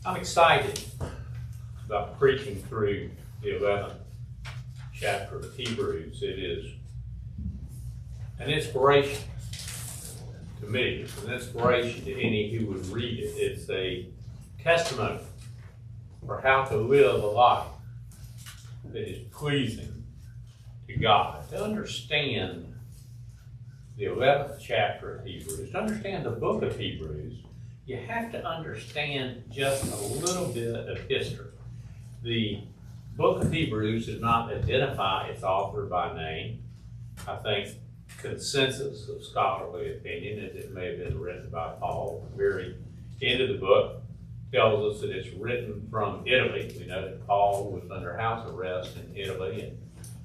I'm excited about preaching through the 11th chapter of Hebrews. It is an inspiration to me. It's an inspiration to any who would read it. It's a testimony for how to live a life that is pleasing to God. To understand the 11th chapter of Hebrews, to understand the book of Hebrews, you have to understand just a little bit of history. The book of Hebrews does not identify its author by name. I think consensus of scholarly opinion is it may have been written by Paul. The very end of the book tells us that it's written from Italy. We know that Paul was under house arrest in Italy in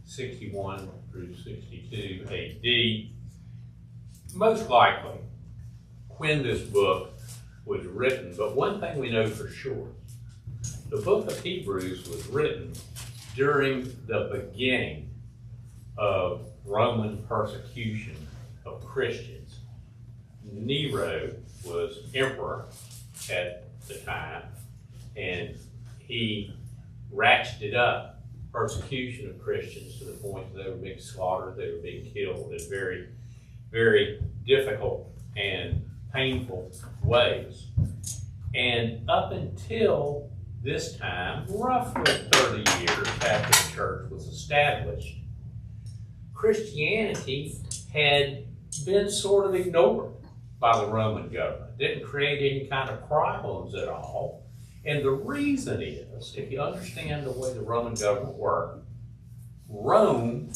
61 through 62 AD. Most likely when this book was written, but one thing we know for sure, the book of Hebrews was written during the beginning of Roman persecution of Christians. Nero was emperor at the time, and he ratcheted up persecution of Christians to the point that they were being slaughtered, they were being killed in very, very difficult and painful ways. And up until this time, roughly 30 years after the church was established, Christianity had been sort of ignored by the Roman government. Didn't create any kind of problems at all. And the reason is, if you understand the way the Roman government worked, Rome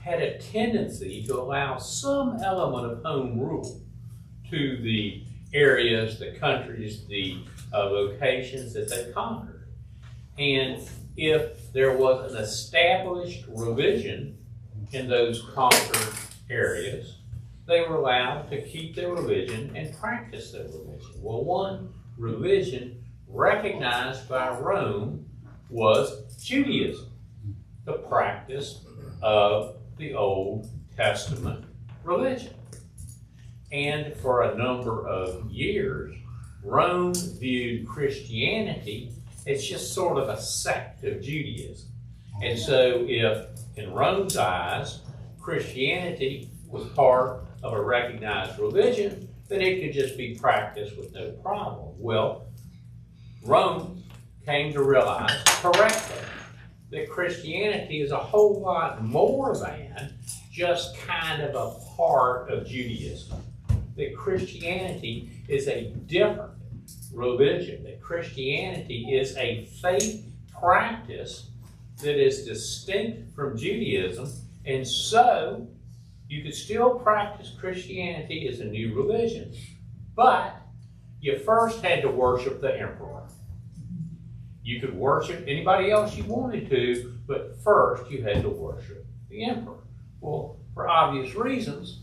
had a tendency to allow some element of home rule to the areas, the countries, the locations that they conquered. And if there was an established religion in those conquered areas, they were allowed to keep their religion and practice their religion. Well, one religion recognized by Rome was Judaism, the practice of the Old Testament religion. And for a number of years, Rome viewed Christianity as just sort of a sect of Judaism. And so if, in Rome's eyes, Christianity was part of a recognized religion, then it could just be practiced with no problem. Well, Rome came to realize correctly that Christianity is a whole lot more than just kind of a part of Judaism. That Christianity is a different religion, that Christianity is a faith practice that is distinct from Judaism, and so you could still practice Christianity as a new religion, but you first had to worship the emperor. You could worship anybody else you wanted to, but first you had to worship the emperor. Well, for obvious reasons,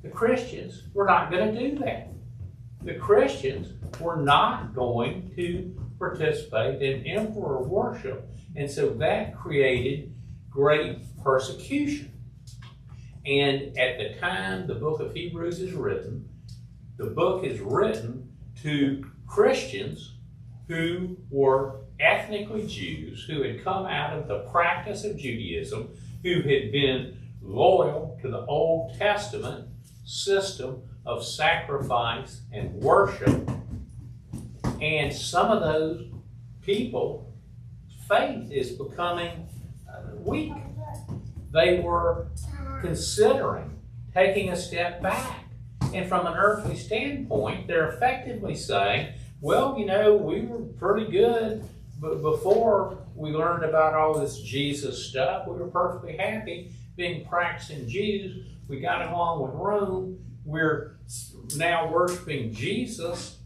the Christians were not going to do that. The Christians were not going to participate in emperor worship, and so that created great persecution. And at the time the book of Hebrews is written, the book is written to Christians who were ethnically Jews, who had come out of the practice of Judaism, who had been loyal to the Old Testament system of sacrifice and worship. And some of those people, faith is becoming weak. They were considering taking a step back. And from an earthly standpoint, they're effectively saying, well, you know, we were pretty good, but before we learned about all this Jesus stuff, we were perfectly happy being practicing Jews. We got along with Rome. We're now worshiping Jesus,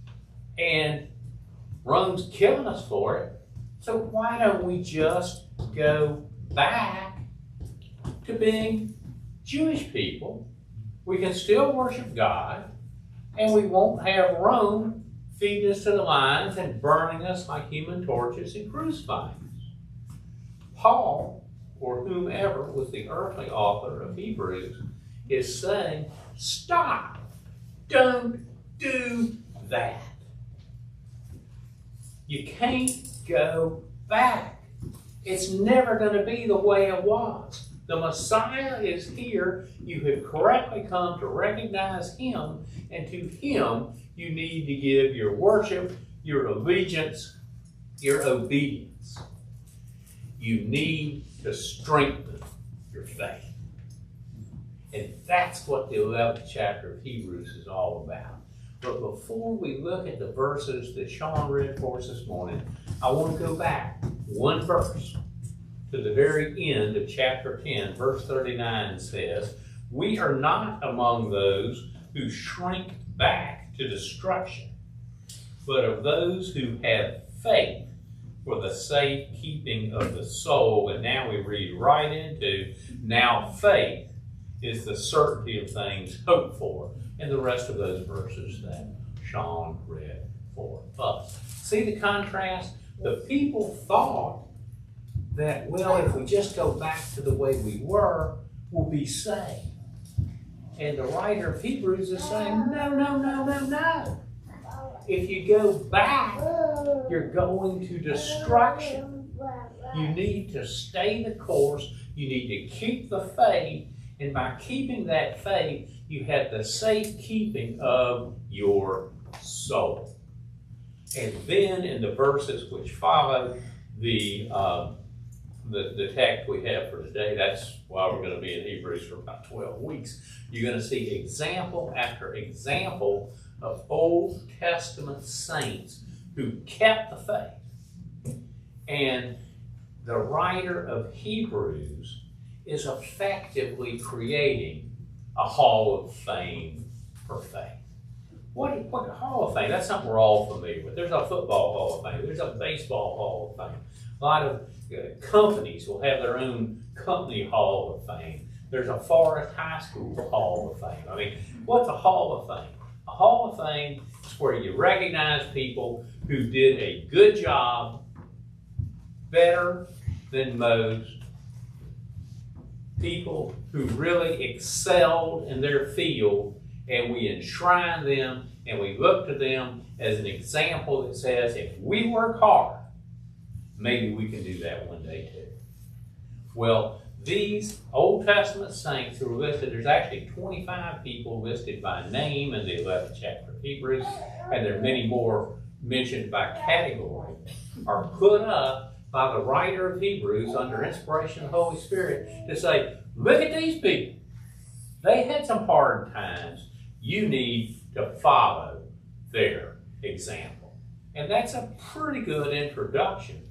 and Rome's killing us for it. So why don't we just go back to being Jewish people? We can still worship God, and we won't have Rome feeding us to the lions and burning us like human torches and crucifying us. Paul, or whomever was the earthly author of Hebrews, is saying, stop, don't do that. You can't go back. It's never going to be the way it was. The Messiah is here. You have correctly come to recognize him, and to him you need to give your worship, your allegiance, your obedience. You need to strengthen your faith. And that's what the 11th chapter of Hebrews is all about. But before we look at the verses that Sean read for us this morning, I want to go back one verse to the very end of chapter 10, verse 39 says, "We are not among those who shrink back to destruction, but of those who have faith for the safekeeping of the soul." And now we read right into, "Now faith is the certainty of things hoped for," and the rest of those verses that Sean read for us. See the contrast? The people thought that, well, if we just go back to the way we were, we'll be saved. And the writer of Hebrews is saying, no, no, no, no, no. If you go back, you're going to destruction. You need to stay the course. You need to keep the faith. And by keeping that faith, you have the safekeeping of your soul. And then in the verses which follow the text we have for today, that's why we're going to be in Hebrews for about 12 weeks. You're going to see example after example of Old Testament saints who kept the faith. And the writer of Hebrews is effectively creating a hall of fame for faith. What a hall of fame? That's something we're all familiar with. There's a football hall of fame. There's a baseball hall of fame. A lot of companies will have their own company hall of fame. There's a Forest High School hall of fame. I mean, what's a hall of fame? A hall of fame is where you recognize people who did a good job, better than most, people who really excelled in their field, and we enshrine them and we look to them as an example that says, if we work hard, maybe we can do that one day too. Well, these Old Testament saints who are listed, there's actually 25 people listed by name in the 11th chapter of Hebrews, and there are many more mentioned by category, are put up by the writer of Hebrews under inspiration of the Holy Spirit to say, look at these people. They had some hard times. You need to follow their example. And that's a pretty good introduction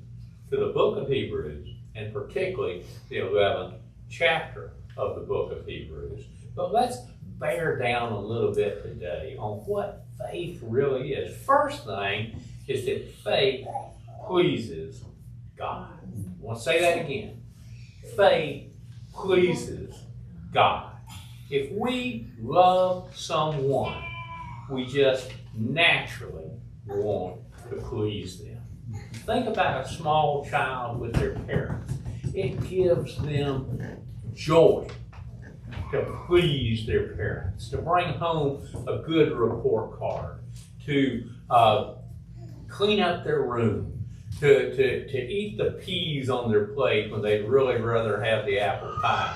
to the book of Hebrews, and particularly the 11th chapter of the book of Hebrews. But let's bear down a little bit today on what faith really is. First thing is that faith pleases God. I want to say that again. Faith pleases God. If we love someone, we just naturally want to please them. Think about a small child with their parents. It gives them joy to please their parents, to bring home a good report card, to clean up their room, to eat the peas on their plate when they'd really rather have the apple pie,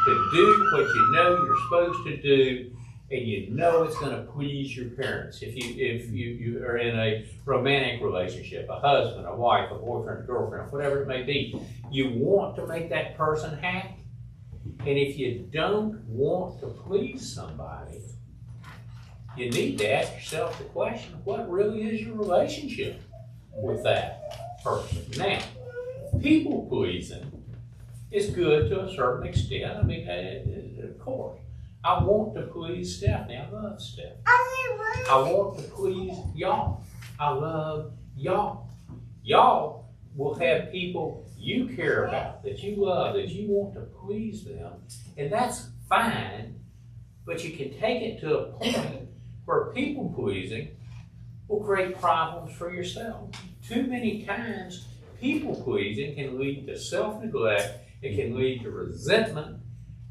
to do what you know you're supposed to do, and you know it's going to please your parents. If you are in a romantic relationship, a husband, a wife, a boyfriend, a girlfriend, whatever it may be, you want to make that person happy. And if you don't want to please somebody, you need to ask yourself the question, what really is your relationship with that person? Now, people pleasing is good to a certain extent. I mean, of course. I want to please Stephanie. I love Stephanie. I want to please y'all. I love y'all. Y'all will have people you care about, that you love, that you want to please them, and that's fine, but you can take it to a point where people pleasing will create problems for yourself. Too many times, people pleasing can lead to self-neglect. It can lead to resentment,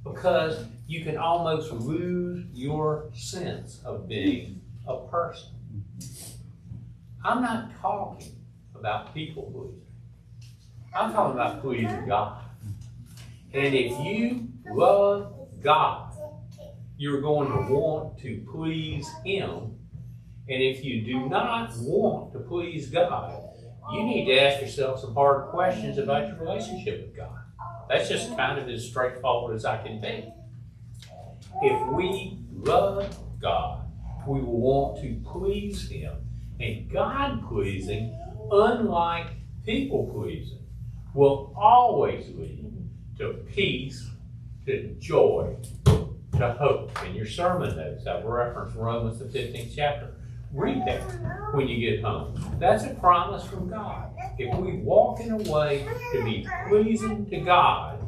because you can almost lose your sense of being a person. I'm not talking about people pleasing. I'm talking about pleasing God. And if you love God, you're going to want to please Him. And if you do not want to please God, you need to ask yourself some hard questions about your relationship with God. That's just kind of as straightforward as I can be. If we love God, we will want to please Him. And God-pleasing, unlike people-pleasing, will always lead to peace, to joy, to hope. In your sermon notes, I've referenced Romans the 15th chapter. Read that when you get home. That's a promise from God. If we walk in a way to be pleasing to God,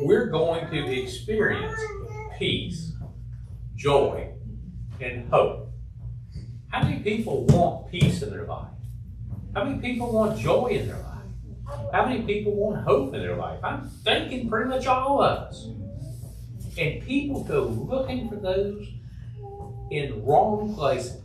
we're going to experience peace, joy, and hope. How many people want peace in their life? How many people want joy in their life? How many people want hope in their life? I'm thinking pretty much all of us. And people go looking for those in wrong places.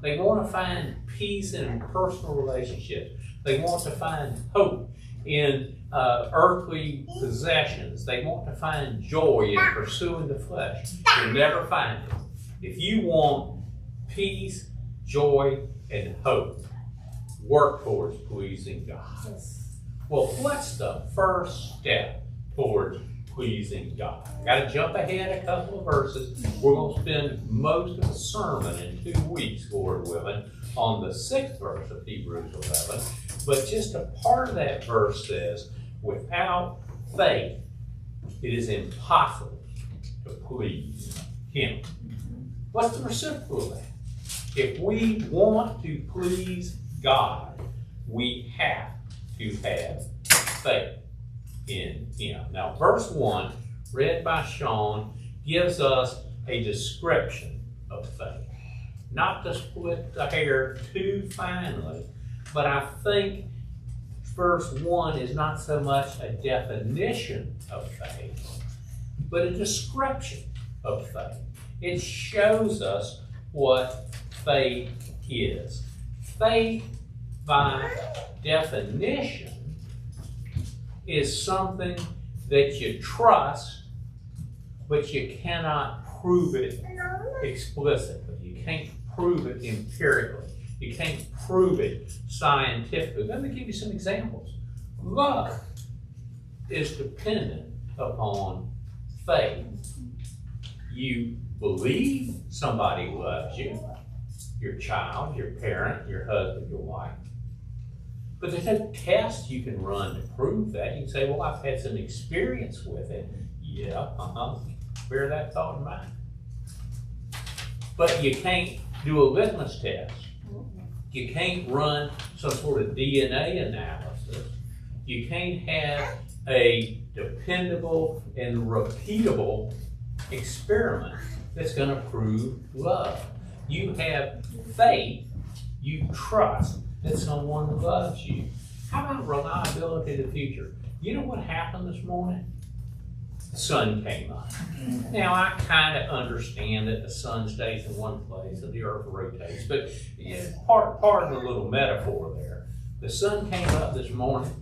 They want to find peace in personal relationships. They want to find hope in earthly possessions. They want to find joy in pursuing the flesh. You'll never find it. If you want peace, joy, and hope, work towards pleasing God. Well, what's the first step towards pleasing God? I got to jump ahead a couple of verses. We're going to spend most of the sermon in 2 weeks, Lord willing, on the 6th verse of Hebrews 11. But just a part of that verse says, without faith, it is impossible to please Him. What's the reciprocal of that? If we want to please God, we have to have faith in Him. Now, verse 1, read by Sean, gives us a description of faith. Not to split the hair too finely, but I think verse 1 is not so much a definition of faith, but a description of faith. It shows us what faith is. Faith, by definition, is something that you trust, but you cannot prove it explicitly. You can't prove it empirically. You can't prove it scientifically. Let me give you some examples. Love is dependent upon faith. You believe somebody loves you, your child, your parent, your husband, your wife. But there's no test you can run to prove that. You can say, well, I've had some experience with it. Yeah, bear that thought in mind. But you can't do a litmus test. You can't run some sort of DNA analysis. You can't have a dependable and repeatable experiment that's going to prove love. You have faith, you trust that someone loves you. How about reliability in the future? You know what happened this morning? The sun came up. Now, I kind of understand that the sun stays in one place and the earth rotates, but pardon the little metaphor there. The sun came up this morning.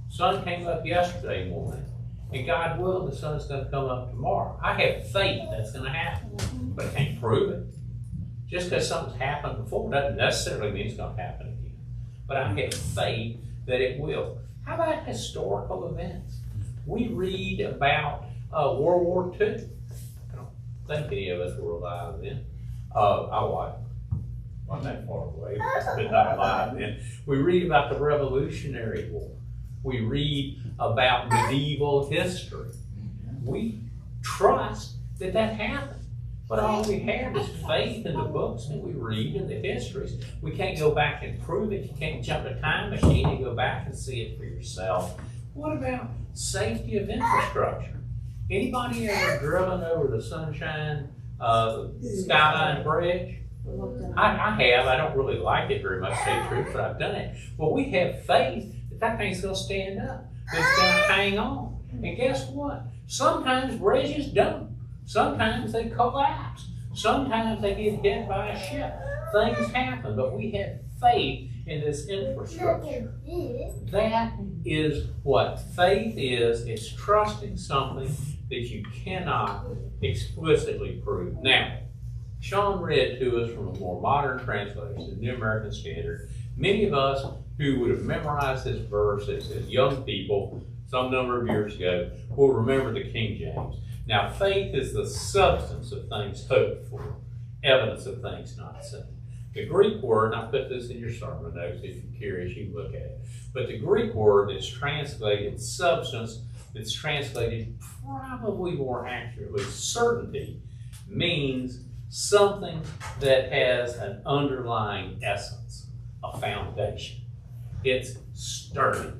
The sun came up yesterday morning. And God willing, the sun's going to come up tomorrow. I have faith that's going to happen, but I can't prove it. Just because something's happened before doesn't necessarily mean it's going to happen again. But I have faith that it will. How about historical events? We read about World War II. I don't think any of us were alive then. I wasn't that far away, but not alive then. We read about the Revolutionary War. We read about medieval history. We trust that that happened. But all we have is faith in the books that we read in the histories. We can't go back and prove it. You can't jump a time machine and go back and see it for yourself. What about safety of infrastructure? Anybody ever driven over the Sunshine Skyline Bridge? I have. I don't really like it very much, to tell you the truth, but I've done it. Well, we have faith that that thing's going to stand up. That it's going to hang on. And guess what? Sometimes bridges don't. Sometimes they collapse. Sometimes they get hit by a ship. Things happen, but we have faith in this infrastructure. That is what faith is. It's trusting something that you cannot explicitly prove. Now, Sean read to us from a more modern translation, the New American Standard. Many of us who would have memorized this verse as young people some number of years ago will remember the King James. Now, faith is the substance of things hoped for, evidence of things not seen. The Greek word, and I put this in your sermon notes if you're curious, you can look at it. But the Greek word that's translated substance, that's translated probably more accurately certainty, means something that has an underlying essence, a foundation. It's sturdy.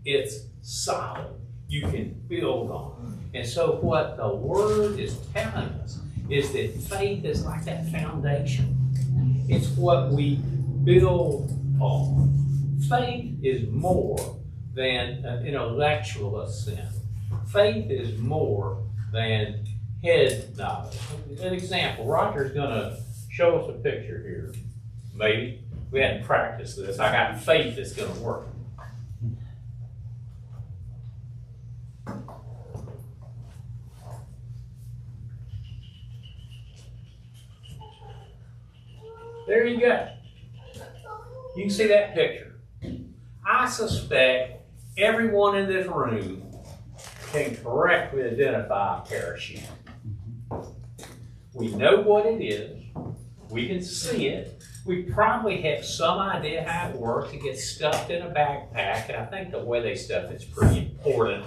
It's solid. You can build on. And so what the Word is telling us is that faith is like that foundation. It's what we build on. Faith is more than an intellectual assent. Faith is more than head knowledge. An example, Roger's going to show us a picture here. Maybe. We hadn't practiced this. I got faith it's going to work. There you go. You can see that picture. I suspect everyone in this room can correctly identify a parachute. We know what it is. We can see it. We probably have some idea how it works. It gets stuffed in a backpack, and I think the way they stuff it's pretty important.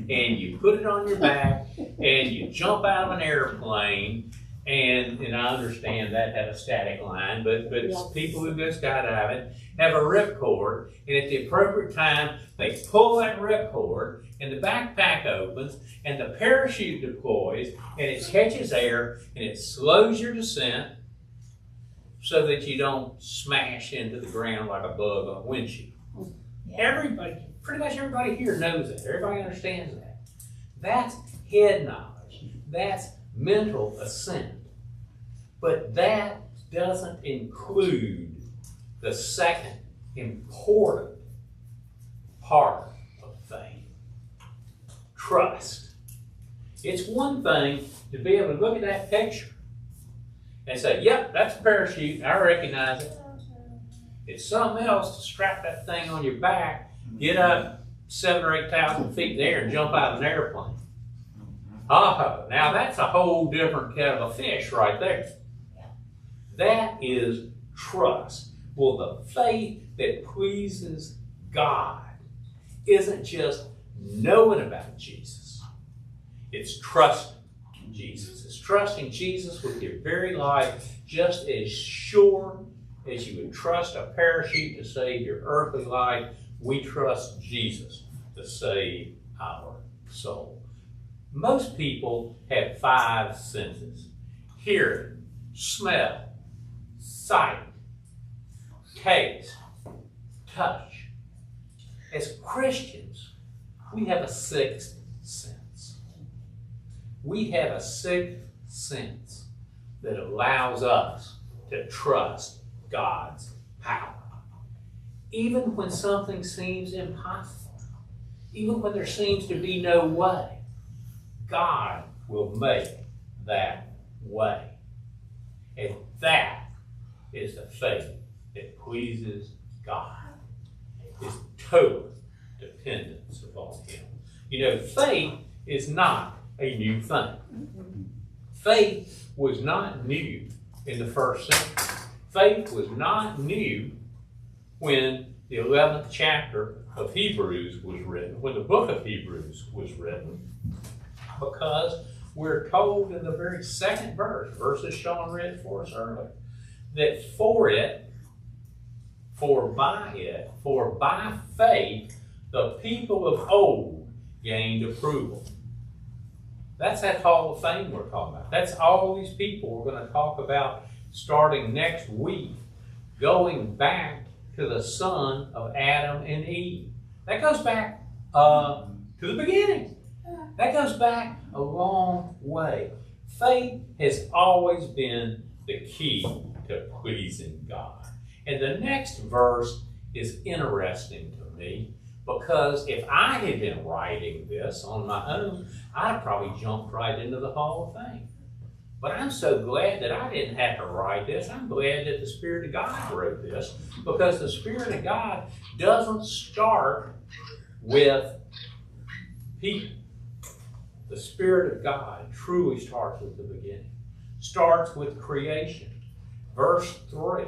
And you put it on your back, and you jump out of an airplane, and I understand that had a static line, but it's people who go skydiving have a ripcord, and at the appropriate time, they pull that ripcord, and the backpack opens, and the parachute deploys, and it catches air, and it slows your descent, so that you don't smash into the ground like a bug on a windshield. Yeah. Everybody, pretty much everybody here knows that. Everybody understands that. That's head knowledge. That's mental assent. But that doesn't include the second important part of faith. Trust. It's one thing to be able to look at that picture and say, yep, that's a parachute, I recognize it. It's something else to strap that thing on your back, get up 7,000 or 8,000 feet in the air and jump out of an airplane. Oh, now that's a whole different kettle of fish right there. That is trust. Well, the faith that pleases God isn't just knowing about Jesus. It's trusting Jesus. It's trusting Jesus with your very life, just as sure as you would trust a parachute to save your earthly life. We trust Jesus to save our soul. Most people have 5 senses: hearing, smell, sight, taste, touch. As Christians, we have a 6th sense. We have a 6th sense that allows us to trust God's power. Even when something seems impossible, even when there seems to be no way, God will make that way. And that is the faith that pleases God. It's total dependence upon Him. You know, faith is not a new thing. Faith was not new in the first century. Faith was not new when the 11th chapter of Hebrews was written, when the book of Hebrews was written, because we're told in the very second verses Sean read for us earlier, that for by faith, the people of old gained approval. That's that Hall of Fame we're talking about. That's all these people we're going to talk about starting next week, going back to the son of Adam and Eve. That goes back to the beginning. That goes back a long way. Faith has always been the key to pleasing God. And the next verse is interesting to me because if I had been writing this on my own, I'd have probably jumped right into the Hall of Fame. But I'm so glad that I didn't have to write this. I'm glad that the Spirit of God wrote this because the Spirit of God doesn't start with people. The Spirit of God truly starts with the beginning. Starts with creation. Verse 3.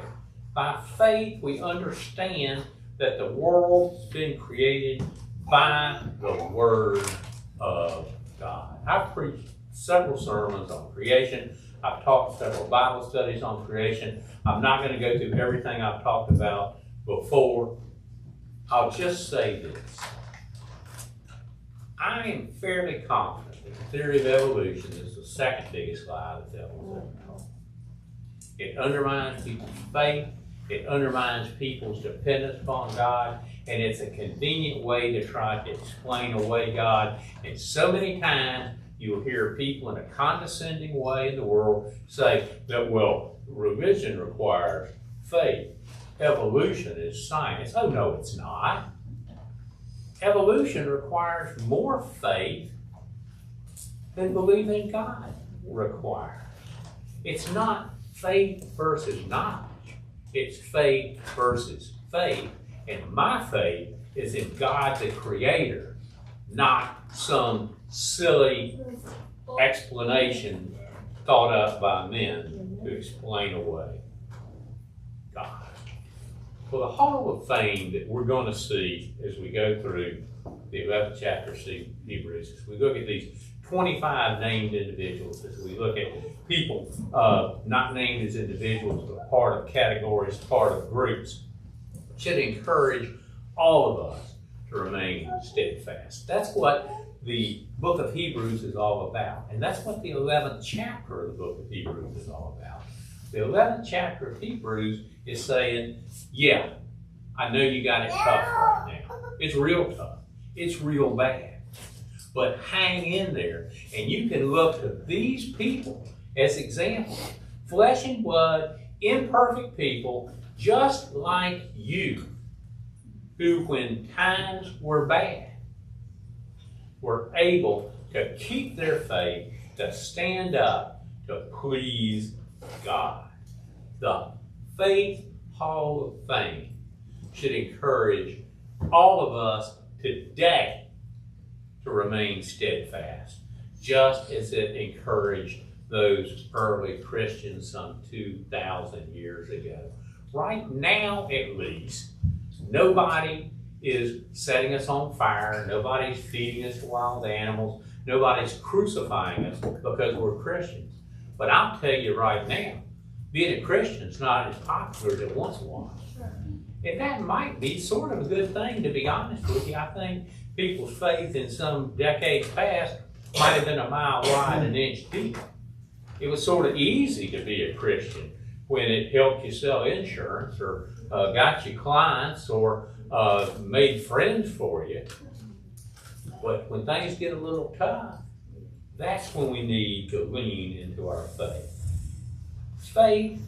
By faith we understand that the world has been created by the Word of God. I've preached several sermons on creation. I've taught several Bible studies on creation. I'm not going to go through everything I've talked about before. I'll just say this. I am fairly confident that the theory of evolution is the second biggest lie the devil's ever told. It undermines people's faith. It undermines people's dependence upon God. And it's a convenient way to try to explain away God. And so many times you'll hear people in a condescending way in the world say that, well, religion requires faith. Evolution is science. Oh, no, it's not. Evolution requires more faith than believing God requires. It's not faith versus knowledge. It's faith versus faith. And my faith is in God the Creator, not some silly explanation thought up by men to explain away God. Well, the Hall of Fame that we're going to see as we go through the 11th chapter of Hebrews, as we look at these 25 named individuals, as we look at people not named as individuals, but part of categories, part of groups, should encourage all of us to remain steadfast. That's what the book of Hebrews is all about. And that's what the 11th chapter of the book of Hebrews is all about. The 11th chapter of Hebrews is saying, yeah, I know you got it tough right now. It's real tough. It's real bad. But hang in there, and you can look to these people as examples. Flesh and blood, imperfect people, just like you, who when times were bad, were able to keep their faith, to stand up, to please God. The Faith Hall of Fame should encourage all of us today to remain steadfast, just as it encouraged those early Christians some 2,000 years ago. Right now, at least, nobody is setting us on fire. Nobody's feeding us to wild animals. Nobody's crucifying us because we're Christians. But I'll tell you right now, being a Christian is not as popular as it once was. And that might be sort of a good thing, to be honest with you. I think people's faith in some decades past might have been a mile wide, an inch deep. It was sort of easy to be a Christian when it helped you sell insurance or got you clients or made friends for you. But when things get a little tough, that's when we need to lean into our faith. Faith,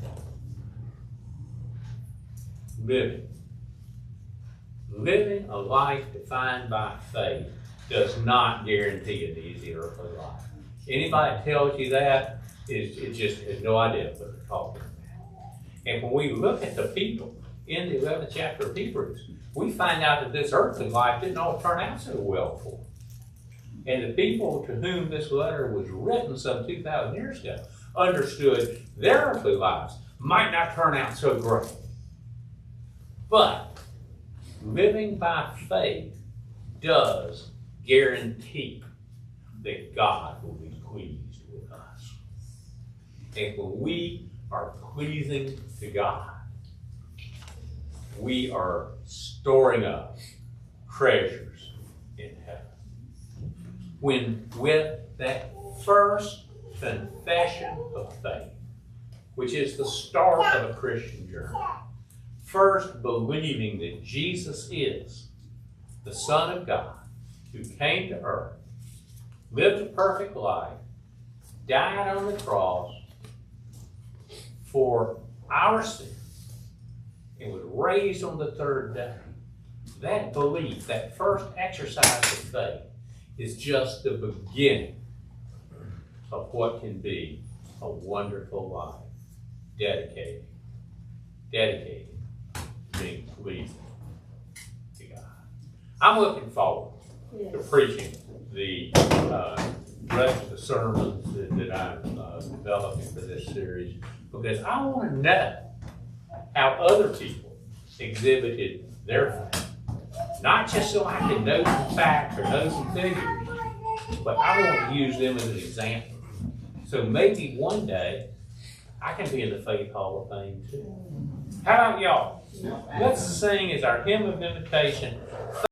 living a life defined by faith does not guarantee an easy earthly life. Anybody that tells you that it just has no idea what they're talking about. And when we look at the people in the 11th chapter of Hebrews, we find out that this earthly life didn't all turn out so well for them. And the people to whom this letter was written some 2,000 years ago understood their earthly lives might not turn out so great. But living by faith does guarantee that God will be pleased with us. And when we are pleasing to God, we are storing up treasures in heaven. When with that first confession of faith, which is the start of a Christian journey, first believing that Jesus is the Son of God who came to earth, lived a perfect life, died on the cross for our sins and was raised on the third day. That belief, that first exercise of faith, is just the beginning of what can be a wonderful life. Dedicated to being pleasing to God. I'm looking forward to preaching the rest of the sermons that I'm developing for this series, because I want to know how other people exhibited their faith. Not just so I can know some facts or know some figures, but I want to use them as an example. So maybe one day I can be in the Faith Hall of Fame too. How about y'all? Let's sing as our hymn of invitation.